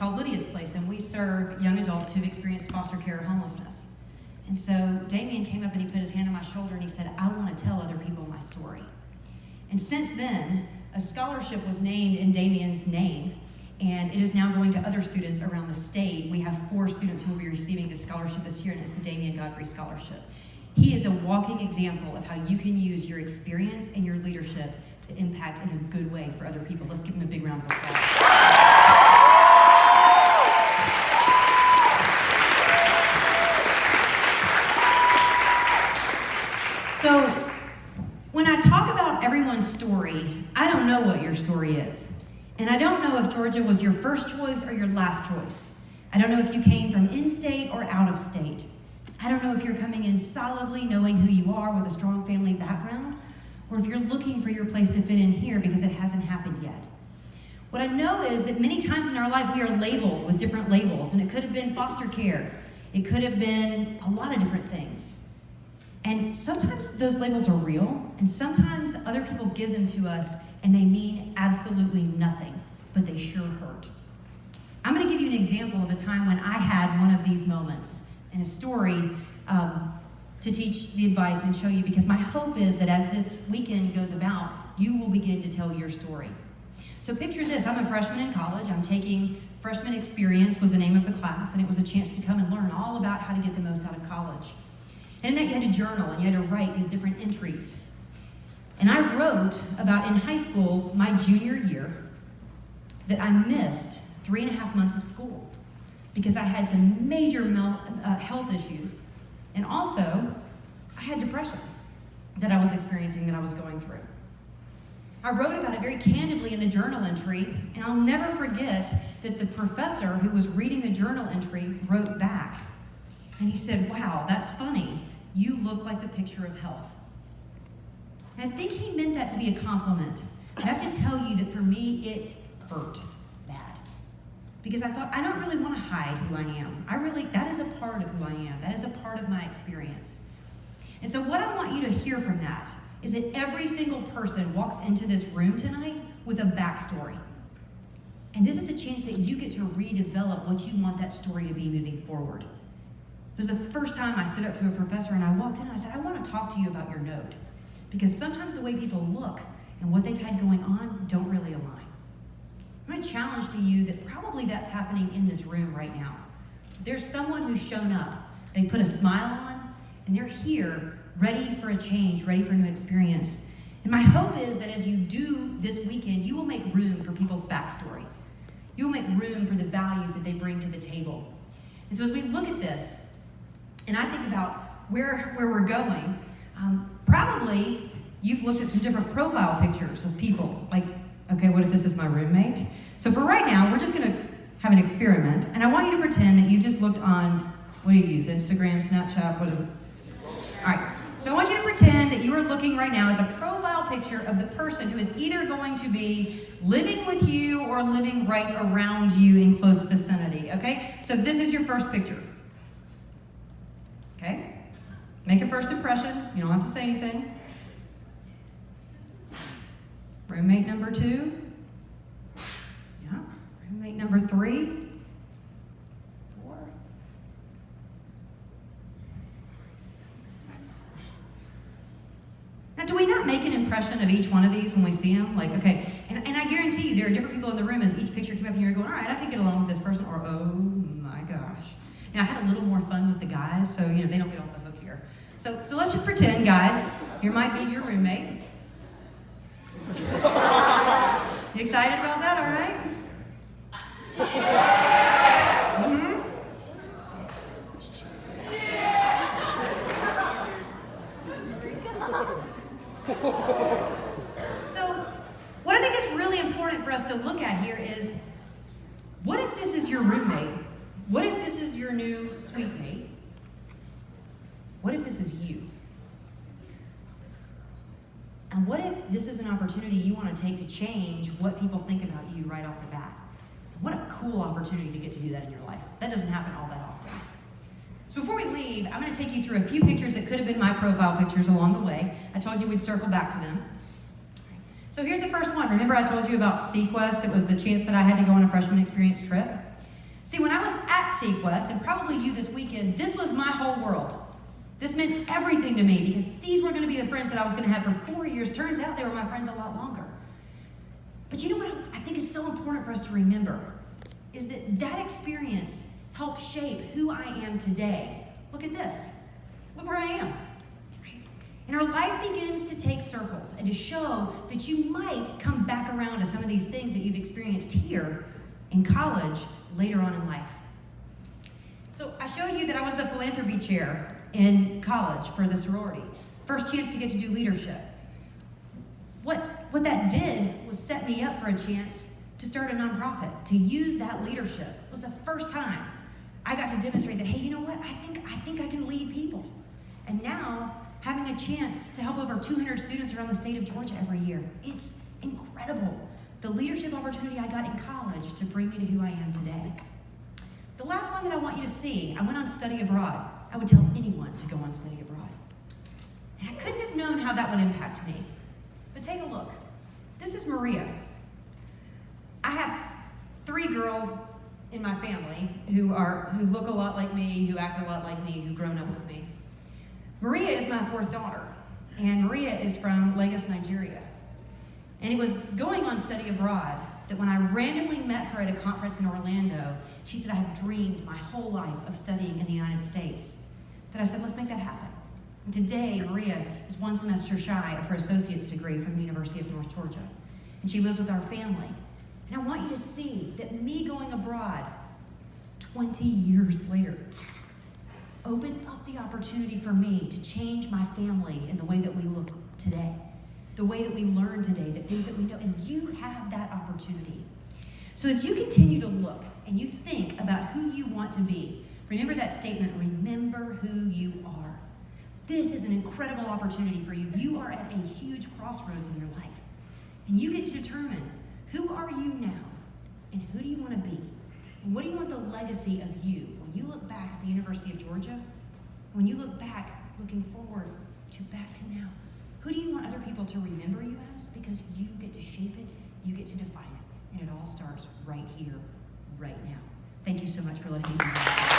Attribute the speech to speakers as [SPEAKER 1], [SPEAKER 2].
[SPEAKER 1] called Lydia's Place, and we serve young adults who've experienced foster care or homelessness. And so Damien came up and he put his hand on my shoulder and he said, I want to tell other people my story. And since then, a scholarship was named in Damien's name, and it is now going to other students around the state. We have 4 students who will be receiving this scholarship this year, and it's the Damien Godfrey Scholarship. He is a walking example of how you can use your experience and your leadership to impact in a good way for other people. Let's give him a big round of applause. So, when I talk about everyone's story, I don't know what your story is. And I don't know if Georgia was your first choice or your last choice. I don't know if you came from in-state or out of state. I don't know if you're coming in solidly knowing who you are with a strong family background, or if you're looking for your place to fit in here because it hasn't happened yet. What I know is that many times in our life we are labeled with different labels, and it could have been foster care. It could have been a lot of different things. And sometimes those labels are real, and sometimes other people give them to us and they mean absolutely nothing, but they sure hurt. I'm going to give you an example of a time when I had one of these moments and a story to teach the advice and show you, because my hope is that as this weekend goes about, you will begin to tell your story. So picture this, I'm a freshman in college. I'm taking Freshman Experience was the name of the class, and it was a chance to come and learn all about how to get the most out of college. And in that you had to journal and you had to write these different entries. And I wrote about in high school, my junior year, that I missed 3.5 months of school because I had some major health issues. And also, I had depression that I was experiencing, that I was going through. I wrote about it very candidly in the journal entry, and I'll never forget that the professor who was reading the journal entry wrote back. And he said, wow, that's funny. You look like the picture of health. And I think he meant that to be a compliment. I have to tell you that for me, it hurt bad. Because I thought, I don't really want to hide who I am. That is a part of who I am. That is a part of my experience. And so what I want you to hear from that is that every single person walks into this room tonight with a backstory. And this is a chance that you get to redevelop what you want that story to be moving forward. It was the first time I stood up to a professor and I walked in and I said, I want to talk to you about your note. Because sometimes the way people look and what they've had going on don't really align. I'm going to challenge to you that probably that's happening in this room right now. There's someone who's shown up, they put a smile on, and they're here ready for a change, ready for a new experience. And my hope is that as you do this weekend, you will make room for people's backstory. You will make room for the values that they bring to the table. And so as we look at this, and I think about where we're going, probably you've looked at some different profile pictures of people. Like, okay, what if this is my roommate? So for right now, we're just going to have an experiment, and I want you to pretend that you just looked on, what do you use, Instagram, Snapchat, what is it? All right, so I want you to pretend that you are looking right now at the profile picture of the person who is either going to be living with you or living right around you in close vicinity, okay? So this is your first picture. Okay? Make a first impression. You don't have to say anything. Roommate number 2. Yeah. Roommate number 3. 4. Now, do we not make an impression of each one of these when we see them? Like, okay, and I guarantee you there are different people in the room as each picture came up and you're going, all right, I can get along with this person, or oh my gosh. Now, I had a little more fun with the guys, so, they don't get off the hook here. So let's just pretend, guys, here might be your roommate. You excited about that, all right? Mm-hmm. So, what I think is really important for us to look at here is, what if this is your roommate? What if this is your new suite mate? What if this is you? And what if this is an opportunity you want to take to change what people think about you right off the bat? What a cool opportunity to get to do that in your life. That doesn't happen all that often. So before we leave, I'm going to take you through a few pictures that could have been my profile pictures along the way. I told you we'd circle back to them. So here's the first one. Remember I told you about Sequest? It was the chance that I had to go on a freshman experience trip. See, when I was at Sequest, and probably you this weekend, this was my whole world. This meant everything to me because these were going to be the friends that I was going to have for 4 years. Turns out they were my friends a lot longer. But you know what I think is so important for us to remember is that that experience helped shape who I am today. Look at this. Look where I am. Right? And our life begins to take circles and to show that you might come back around to some of these things that you've experienced here in college later on in life. So I showed you that I was the philanthropy chair in college for the sorority. First chance to get to do leadership. What that did was set me up for a chance to start a nonprofit, to use that leadership. It was the first time I got to demonstrate that, hey, you know what? I think I can lead people. And now, having a chance to help over 200 students around the state of Georgia every year, it's incredible. The leadership opportunity I got in college to bring me to who I am today. The last one that I want you to see, I went on study abroad. I would tell anyone to go on study abroad. And I couldn't have known how that would impact me. But take a look. This is Maria. I have 3 girls in my family who look a lot like me, who act a lot like me, who've grown up with me. Maria is my 4th daughter, and Maria is from Lagos, Nigeria. And it was going on study abroad that when I randomly met her at a conference in Orlando, she said, I have dreamed my whole life of studying in the United States. That I said, let's make that happen. And today, Maria is 1 semester shy of her associate's degree from the University of North Georgia. And she lives with our family. And I want you to see that me going abroad 20 years later opened up the opportunity for me to change my family in the way that we look today, the way that we learn today, the things that we know, and you have that opportunity. So as you continue to look and you think about who you want to be, remember that statement, remember who you are. This is an incredible opportunity for you. You are at a huge crossroads in your life, and you get to determine who are you now, and who do you want to be, and what do you want the legacy of you when you look back at the University of Georgia, when you look back, looking forward to back to now. Who do you want other people to remember you as? Because you get to shape it, you get to define it, and it all starts right here, right now. Thank you so much for letting me be here.